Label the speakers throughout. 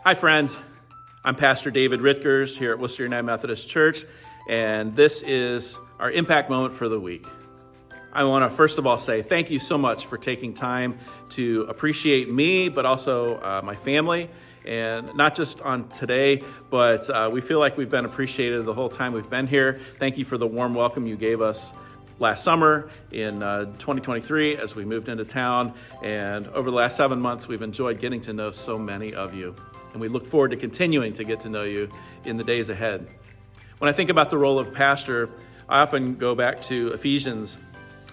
Speaker 1: Hi, friends. I'm Pastor David Ritgers here at Worcester United Methodist Church, and this is our impact moment for the week. I want to first of all say thank you so much for taking time to appreciate me, but also my family, and not just on today, but we feel like we've been appreciated the whole time we've been here. Thank you for the warm welcome you gave us last summer in 2023 as we moved into town, and over the last 7 months, we've enjoyed getting to know so many of you. And we look forward to continuing to get to know you in the days ahead. When I think about the role of pastor, I often go back to Ephesians,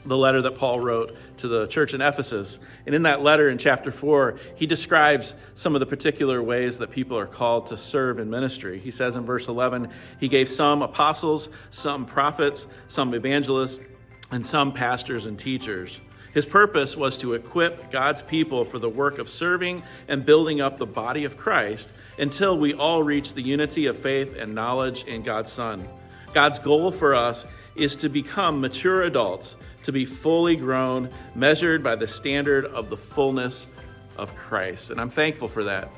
Speaker 1: the letter that Paul wrote to the church in Ephesus. And in that letter in chapter 4, he describes some of the particular ways that people are called to serve in ministry. He says in verse 11, he gave some apostles, some prophets, some evangelists, and some pastors and teachers. His purpose was to equip God's people for the work of serving and building up the body of Christ until we all reach the unity of faith and knowledge in God's Son. God's goal for us is to become mature adults, to be fully grown, measured by the standard of the fullness of Christ. And I'm thankful for that.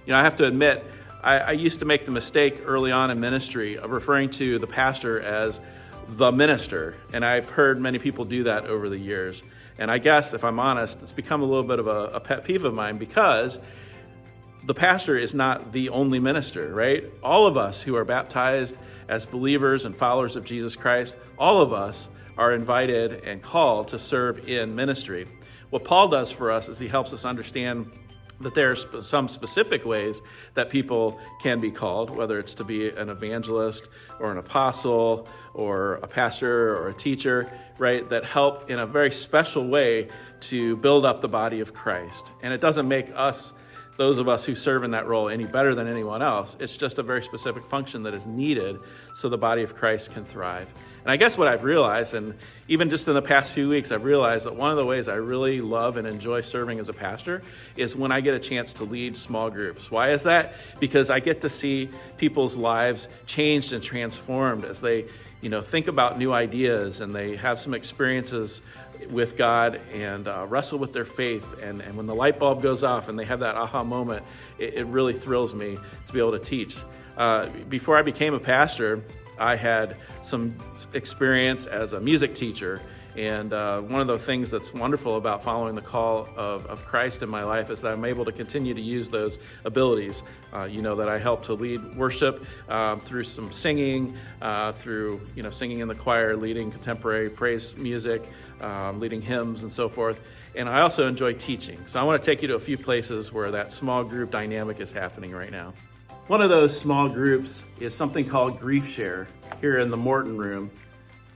Speaker 1: You know, I have to admit, I used to make the mistake early on in ministry of referring to the pastor as the minister. And I've heard many people do that over the years. And I guess, if I'm honest, it's become a little bit of a pet peeve of mine because the pastor is not the only minister, right? All of us who are baptized as believers and followers of Jesus Christ, all of us are invited and called to serve in ministry. What Paul does for us is he helps us understand that there are some specific ways that people can be called, whether it's to be an evangelist or an apostle or a pastor or a teacher, right, that help in a very special way to build up the body of Christ. And it doesn't make us, those of us who serve in that role, any better than anyone else. It's just a very specific function that is needed so the body of Christ can thrive. And I guess what I've realized, and even just in the past few weeks, I've realized that one of the ways I really love and enjoy serving as a pastor is when I get a chance to lead small groups. Why is that? Because I get to see people's lives changed and transformed as they, think about new ideas and they have some experiences with God and wrestle with their faith. And when the light bulb goes off and they have that aha moment, it really thrills me to be able to teach. Before I became a pastor, I had some experience as a music teacher, and one of the things that's wonderful about following the call of Christ in my life is that I'm able to continue to use those abilities. That I help to lead worship through some singing, through singing in the choir, leading contemporary praise music, leading hymns and so forth. And I also enjoy teaching. So I want to take you to a few places where that small group dynamic is happening right now. One of those small groups is something called Grief Share here in the Morton Room.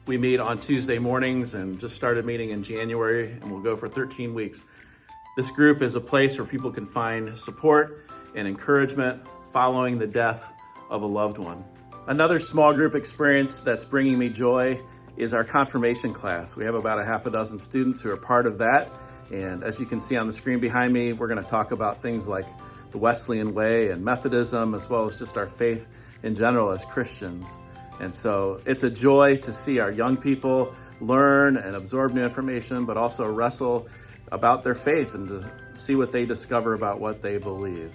Speaker 1: We meet on Tuesday mornings and just started meeting in January, and we'll go for 13 weeks. This group is a place where people can find support and encouragement following the death of a loved one. Another small group experience that's bringing me joy is our confirmation class. We have about a half a dozen students who are part of that. And as you can see on the screen behind me, we're going to talk about things like the Wesleyan way and Methodism, as well as just our faith in general as Christians. And so it's a joy to see our young people learn and absorb new information, but also wrestle about their faith and to see what they discover about what they believe.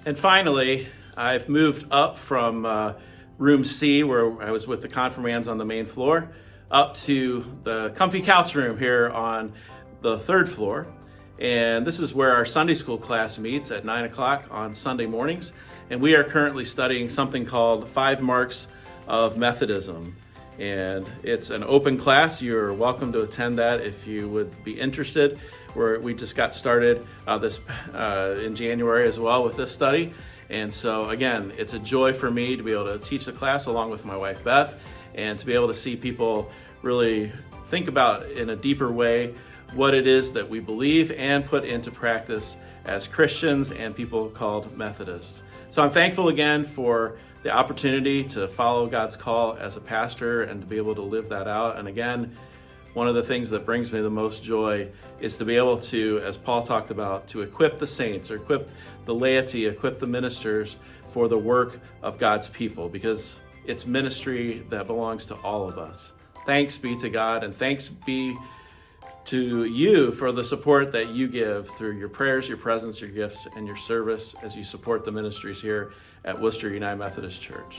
Speaker 1: And finally, I've moved up from room C, where I was with the confirmands on the main floor, up to the comfy couch room here on the third floor. And this is where our Sunday school class meets at 9 o'clock on Sunday mornings. And we are currently studying something called 5 Marks of Methodism. And it's an open class. You're welcome to attend that if you would be interested. We just got started in January as well with this study. And so again, it's a joy for me to be able to teach the class along with my wife, Beth, and to be able to see people really think about in a deeper way what it is that we believe and put into practice as Christians and people called Methodists. So I'm thankful again for the opportunity to follow God's call as a pastor and to be able to live that out. And again, one of the things that brings me the most joy is to be able to, as Paul talked about, to equip the saints or equip the laity, equip the ministers for the work of God's people, because it's ministry that belongs to all of us. Thanks be to God, and thanks be to you for the support that you give through your prayers, your presence, your gifts, and your service as you support the ministries here at Worcester United Methodist Church.